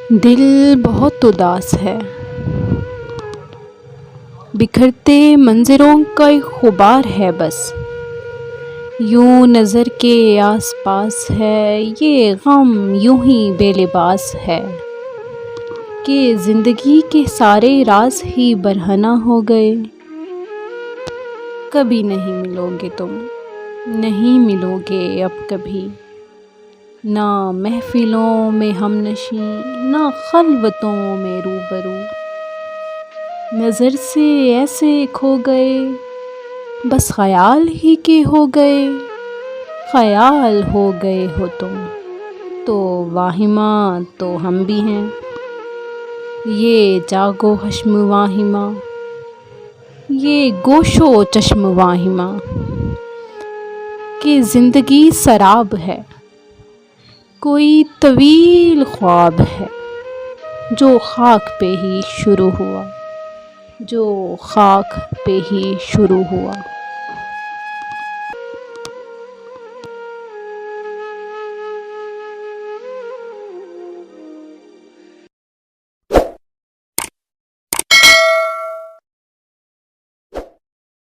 دل بہت اداس ہے، بکھرتے منظروں کا ایک غبار ہے بس، یوں نظر کے آس پاس ہے یہ غم، یوں ہی بے لباس ہے کہ زندگی کے سارے راز ہی برہنہ ہو گئے۔ کبھی نہیں ملو گے تم، نہیں ملو گے اب کبھی، نہ محفلوں میں ہم نشیں، نہ خلوتوں میں روبرو، نظر سے ایسے کھو گئے بس خیال ہی کے ہو گئے، خیال ہو گئے ہو تم تو واہمہ تو ہم بھی ہیں، یہ جاگو حشم واہمہ، یہ گوش و چشم واہمہ کہ زندگی سراب ہے، کوئی طویل خواب ہے جو خاک پہ ہی شروع ہوا، جو خاک پہ ہی شروع ہوا۔